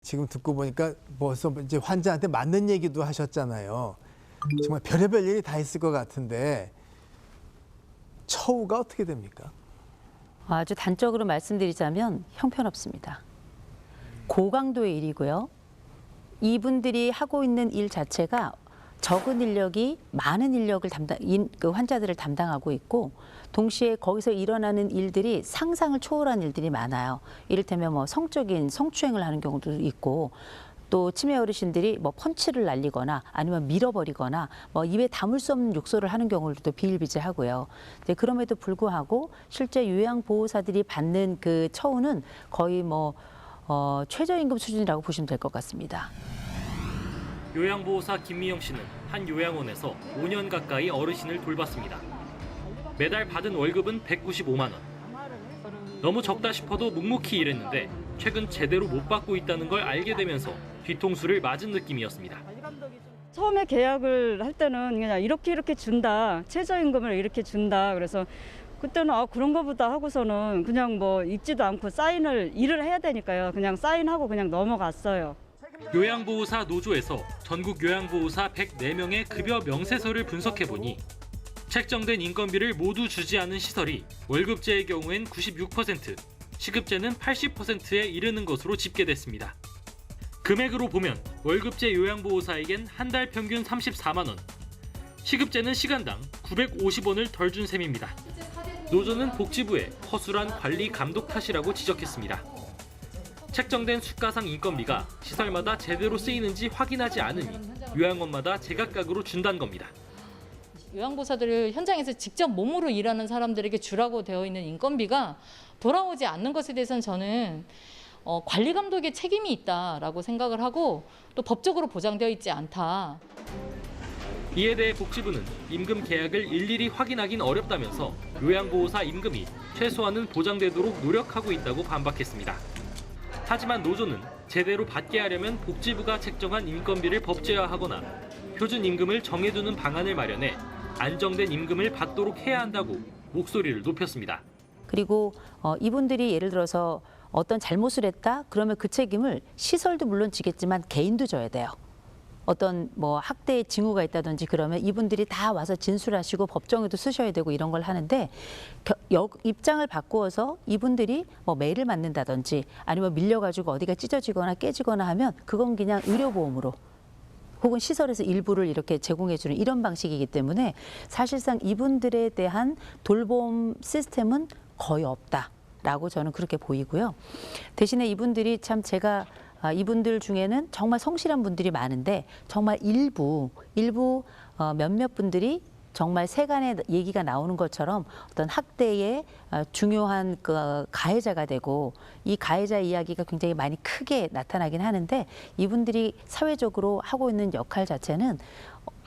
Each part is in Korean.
지금 듣고 보니까 벌써 이제 환자한테 맞는 얘기도 하셨잖아요. 정말 별의별 일이 다 있을 것 같은데 처우가 어떻게 됩니까? 아주 단적으로 말씀드리자면 형편없습니다. 고강도의 일이고요. 이분들이 하고 있는 일 자체가 적은 인력이 많은 인력을 그 환자들을 담당하고 있고, 동시에 거기서 일어나는 일들이 상상을 초월한 일들이 많아요. 이를테면 뭐 성적인 성추행을 하는 경우도 있고, 또 치매 어르신들이 뭐 펀치를 날리거나 아니면 밀어버리거나 뭐 입에 담을 수 없는 욕설을 하는 경우도 비일비재하고요. 근데 그럼에도 불구하고 실제 요양보호사들이 받는 그 처우는 거의 뭐 최저임금 수준이라고 보시면 될 것 같습니다. 요양보호사 김미영 씨는 한 요양원에서 5년 가까이 어르신을 돌봤습니다. 매달 받은 월급은 195만 원. 너무 적다 싶어도 묵묵히 일했는데 최근 제대로 못 받고 있다는 걸 알게 되면서 뒤통수를 맞은 느낌이었습니다. 처음에 계약을 할 때는 그냥 이렇게 준다, 최저임금을 이렇게 준다. 그래서 그때는 그런 거보다 하고서는 그냥 뭐 읽지도 않고 일을 해야 되니까요. 그냥 사인하고 그냥 넘어갔어요. 요양보호사 노조에서 전국 요양보호사 104명의 급여 명세서를 분석해보니 책정된 인건비를 모두 주지 않은 시설이 월급제의 경우엔 96%, 시급제는 80%에 이르는 것으로 집계됐습니다. 금액으로 보면 월급제 요양보호사에겐 한 달 평균 34만 원, 시급제는 시간당 950원을 덜 준 셈입니다. 노조는 복지부의 허술한 관리 감독 탓이라고 지적했습니다. 책정된 수가상 인건비가 시설마다 제대로 쓰이는지 확인하지 않으니 요양원마다 제각각으로 준다는 겁니다. 요양보호사들을 현장에서 직접 몸으로 일하는 사람들에게 주라고 되어 있는 인건비가 돌아오지 않는 것에 대해서는 저는 관리 감독의 책임이 있다라고 생각을 하고, 또 법적으로 보장되어 있지 않다. 이에 대해 복지부는 임금 계약을 일일이 확인하긴 어렵다면서 요양보호사 임금이 최소한은 보장되도록 노력하고 있다고 반박했습니다. 하지만 노조는 제대로 받게 하려면 복지부가 책정한 인건비를 법제화하거나 표준 임금을 정해두는 방안을 마련해 안정된 임금을 받도록 해야 한다고 목소리를 높였습니다. 그리고 이분들이 예를 들어서 어떤 잘못을 했다? 그러면 그 책임을 시설도 물론 지겠지만 개인도 져야 돼요. 어떤 뭐 학대의 징후가 있다든지 그러면 이분들이 다 와서 진술하시고 법정에도 쓰셔야 되고 이런 걸 하는데, 입장을 바꾸어서 이분들이 뭐 매를 맞는다든지 아니면 밀려가지고 어디가 찢어지거나 깨지거나 하면 그건 그냥 의료보험으로 혹은 시설에서 일부를 이렇게 제공해주는 이런 방식이기 때문에 사실상 이분들에 대한 돌봄 시스템은 거의 없다라고 저는 그렇게 보이고요. 대신에 이분들이 참 제가 이분들 중에는 정말 성실한 분들이 많은데 정말 일부 몇몇 분들이 정말 세간의 얘기가 나오는 것처럼 어떤 학대의 중요한 그 가해자가 되고, 이 가해자 이야기가 굉장히 많이 크게 나타나긴 하는데, 이분들이 사회적으로 하고 있는 역할 자체는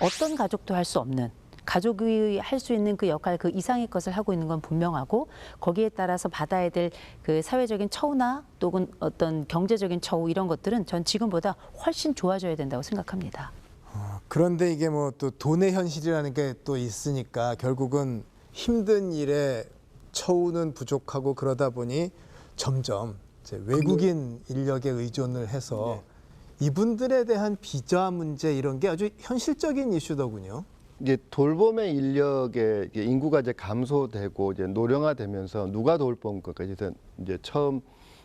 어떤 가족도 할 수 없는, 가족이 할 수 있는 그 역할 그 이상의 것을 하고 있는 건 분명하고, 거기에 따라서 받아야 될 그 사회적인 처우나 또는 어떤 경제적인 처우 이런 것들은 전 지금보다 훨씬 좋아져야 된다고 생각합니다. 그런데 이게 뭐 또 돈의 현실이라는 게 또 있으니까 결국은 힘든 일에 처우는 부족하고 그러다 보니 점점 이제 외국인 인력에 의존을 해서 이분들에 대한 비자 문제 이런 게 아주 현실적인 이슈더군요. 이제 돌봄의 인력의 인구가 이제 감소되고 이제 노령화되면서 누가 돌봄 것까지 이제 처음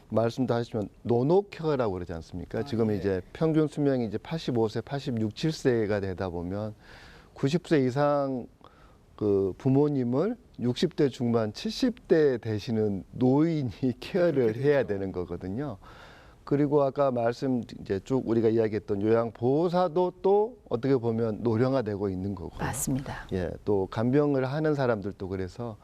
말씀도 하시면 노노케어라고 그러지 않습니까? 지금 이제 평균 수명이 이제 85세, 86, 7세가 되다 보면 90세 이상 그 부모님을 60대 중반, 70대 되시는 노인이 케어를 해야 되는 거거든요. 그리고 아까 말씀 이제 쭉 우리가 이야기했던 요양보호사도 또 어떻게 보면 노령화되고 있는 거고. 맞습니다. 예, 또 간병을 하는 사람들도 그래서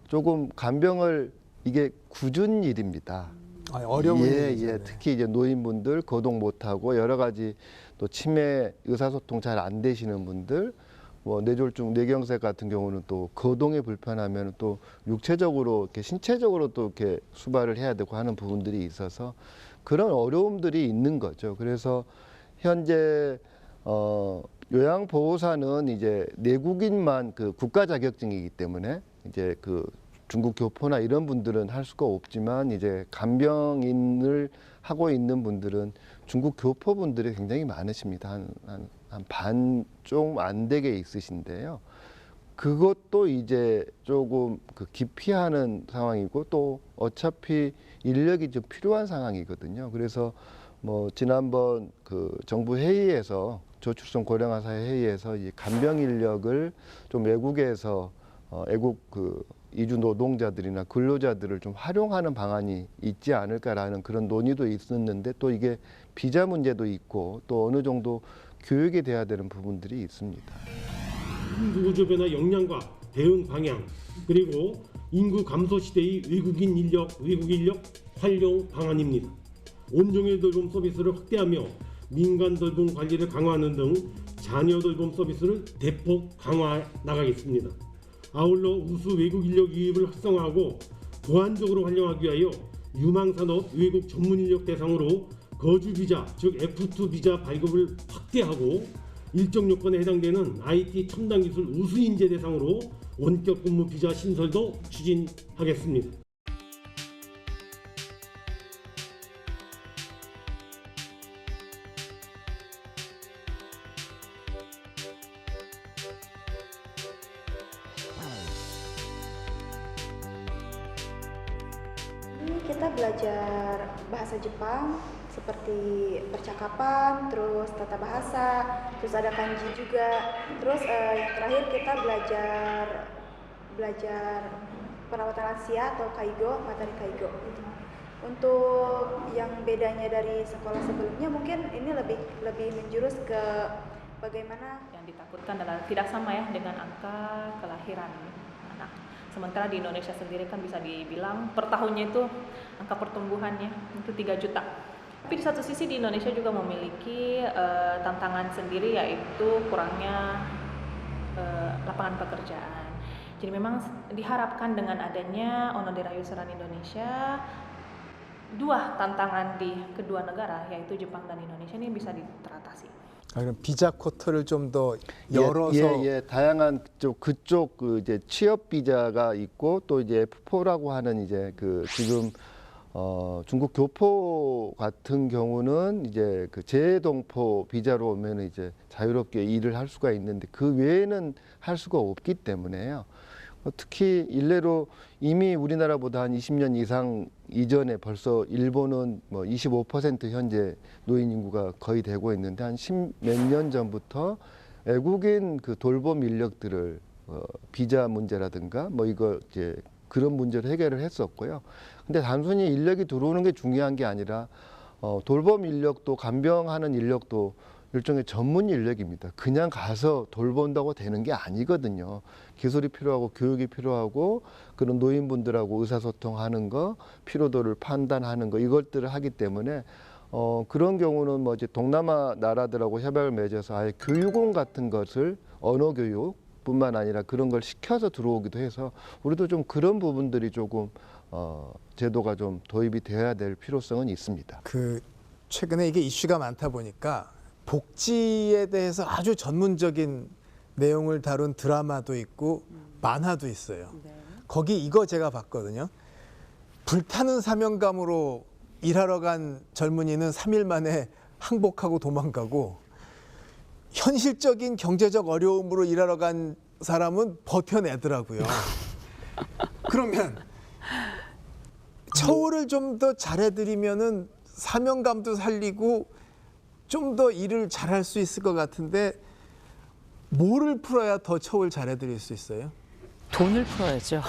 조금 간병을 이게 굳은 일입니다. 어려운 일이잖아요. 특히 이제 노인분들 거동 못하고 여러 가지 또 치매 의사소통 잘 안 되시는 분들, 뭐 뇌졸중, 뇌경색 같은 경우는 또 거동이 불편하면 또 육체적으로 이렇게 신체적으로 또 이렇게 수발을 해야 되고 하는 부분들이 있어서 그런 어려움들이 있는 거죠. 그래서 현재 요양보호사는 이제 내국인만 그 국가 자격증이기 때문에 이제 그 중국 교포나 이런 분들은 할 수가 없지만 이제 간병인을 하고 있는 분들은 중국 교포분들이 굉장히 많으십니다. 한 반 좀 안 되게 있으신데요. 그것도 이제 조금 그 기피하는 상황이고 또 어차피 인력이 좀 필요한 상황이거든요. 그래서 뭐 지난번 그 정부 회의에서 저출생 고령화 사회 회의에서 이 간병 인력을 좀 외국에서 애국 그 이주 노동자들이나 근로자들을 좀 활용하는 방안이 있지 않을까라는 그런 논의도 있었는데 또 이게 비자 문제도 있고 또 어느 정도 교육이 돼야 되는 부분들이 있습니다. 인구 구조 변화 역량과 대응 방향, 그리고 인구 감소 시대의 외국 인력 활용 방안입니다. 온종일 돌봄 서비스를 확대하며 민간 돌봄 관리를 강화하는 등 자녀 돌봄 서비스를 대폭 강화해 나가겠습니다. 아울러 우수 외국 인력 유입을 활성화하고 보완적으로 활용하기 위하여 유망산업 외국 전문 인력 대상으로 거주 비자, 즉 F2 비자 발급을 확대하고 일정 요건에 해당되는 IT 첨단 기술 우수 인재 대상으로 원격 근무 비자 신설도 추진하겠습니다. Kita belajar bahasa Jepang seperti percakapan, terus tata bahasa, terus ada kanji juga. Terus yang terakhir kita belajar perawatan lansia atau kaigo, materi kaigo. Untuk yang bedanya dari sekolah sebelumnya mungkin ini lebih menjurus ke bagaimana yang ditakutkan adalah tidak sama ya dengan angka kelahiran anak. Sementara di Indonesia sendiri kan bisa dibilang per tahunnya itu angka pertumbuhannya itu 3 juta. Tapi di satu sisi di Indonesia juga memiliki tantangan sendiri yaitu kurangnya lapangan pekerjaan. Jadi memang diharapkan dengan adanya Onodera Yuseran Indonesia, 2 tantangan di kedua negara yaitu Jepang dan Indonesia ini bisa teratasi. 그럼 비자 쿼터를 좀 더 열어서 다양한 그쪽 그 이제 취업 비자가 있고 또 이제 F4라고 하는 이제 그 지금 중국 교포 같은 경우는 이제 그 재동포 비자로 오면 이제 자유롭게 일을 할 수가 있는데 그 외에는 할 수가 없기 때문에요. 특히 일례로 이미 우리나라보다 한 20년 이상 이전에 벌써 일본은 뭐 25% 현재 노인 인구가 거의 되고 있는데 한 10몇 년 전부터 외국인 그 돌봄 인력들을 비자 문제라든가 뭐 이거 이제 그런 문제를 해결을 했었고요. 근데 단순히 인력이 들어오는 게 중요한 게 아니라 돌봄 인력도 간병하는 인력도 일종의 전문 인력입니다. 그냥 가서 돌본다고 되는 게 아니거든요. 기술이 필요하고 교육이 필요하고 그런 노인분들하고 의사소통하는 거, 피로도를 판단하는 거 이것들을 하기 때문에 그런 경우는 뭐 이제 동남아 나라들하고 협약을 맺어서 아예 교육원 같은 것을 언어 교육뿐만 아니라 그런 걸 시켜서 들어오기도 해서 우리도 좀 그런 부분들이 조금 제도가 좀 도입이 되어야 될 필요성은 있습니다. 그 최근에 이게 이슈가 많다 보니까 복지에 대해서 아주 전문적인 내용을 다룬 드라마도 있고 만화도 있어요. 거기 이거 제가 봤거든요. 불타는 사명감으로 일하러 간 젊은이는 3일 만에 항복하고 도망가고 현실적인 경제적 어려움으로 일하러 간 사람은 버텨내더라고요. 그러면 처우를 좀 더 잘해드리면은 사명감도 살리고 좀 더 일을 잘할 수 있을 것 같은데 뭐를 풀어야 더 처우를 잘해드릴 수 있어요? 돈을 풀어야죠.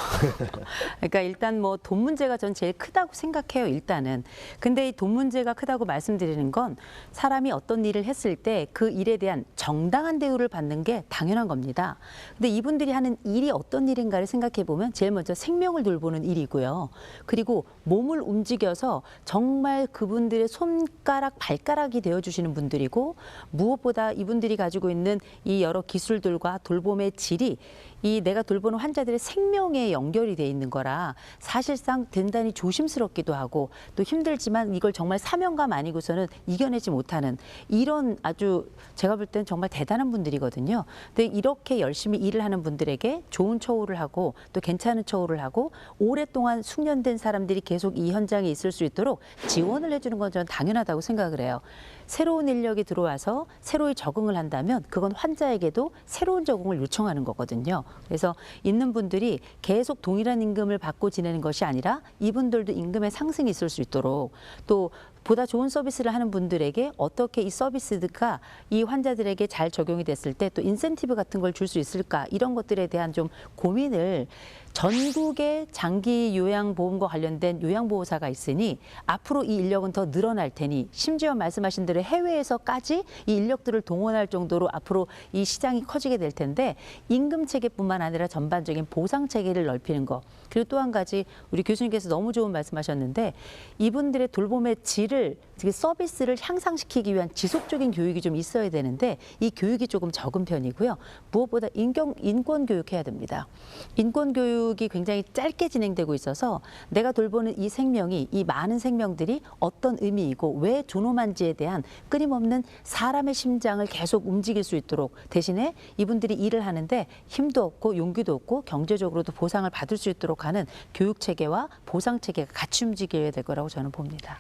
그러니까 일단 뭐 돈 문제가 전 제일 크다고 생각해요, 일단은. 근데 이 돈 문제가 크다고 말씀드리는 건 사람이 어떤 일을 했을 때 그 일에 대한 정당한 대우를 받는 게 당연한 겁니다. 근데 이분들이 하는 일이 어떤 일인가를 생각해 보면 제일 먼저 생명을 돌보는 일이고요. 그리고 몸을 움직여서 정말 그분들의 손가락, 발가락이 되어주시는 분들이고 무엇보다 이분들이 가지고 있는 이 여러 기술들과 돌봄의 질이 이 내가 돌보는 환자들의 생명에 연결이 돼 있는 거라 사실상 대단히 조심스럽기도 하고 또 힘들지만 이걸 정말 사명감 아니고서는 이겨내지 못하는 이런 아주 제가 볼 때는 정말 대단한 분들이거든요. 근데 이렇게 열심히 일을 하는 분들에게 좋은 처우를 하고 또 괜찮은 처우를 하고 오랫동안 숙련된 사람들이 계속 이 현장에 있을 수 있도록 지원을 해주는 건 저는 당연하다고 생각을 해요. 새로운 인력이 들어와서 새로이 적응을 한다면 그건 환자에게도 새로운 적응을 요청하는 거거든요. 그래서 있는 분들이 계속 동일한 임금을 받고 지내는 것이 아니라 이분들도 임금의 상승이 있을 수 있도록 또 보다 좋은 서비스를 하는 분들에게 어떻게 이 서비스가 이 환자들에게 잘 적용이 됐을 때 또 인센티브 같은 걸 줄 수 있을까 이런 것들에 대한 좀 고민을 전국의 장기 요양보험과 관련된 요양보호사가 있으니 앞으로 이 인력은 더 늘어날 테니 심지어 말씀하신 대로 해외에서까지 이 인력들을 동원할 정도로 앞으로 이 시장이 커지게 될 텐데 임금 체계뿐만 아니라 전반적인 보상 체계를 넓히는 거 그리고 또 한 가지 우리 교수님께서 너무 좋은 말씀하셨는데 이분들의 돌봄의 질을 서비스를 향상시키기 위한 지속적인 교육이 좀 있어야 되는데 이 교육이 조금 적은 편이고요. 무엇보다 인권 교육해야 됩니다. 인권 교육이 굉장히 짧게 진행되고 있어서 내가 돌보는 이 생명이 이 많은 생명들이 어떤 의미이고 왜 존엄한지에 대한 끊임없는 사람의 심장을 계속 움직일 수 있도록 대신에 이분들이 일을 하는데 힘도 없고 용기도 없고 경제적으로도 보상을 받을 수 있도록 하는 교육 체계와 보상 체계가 같이 움직여야 될 거라고 저는 봅니다.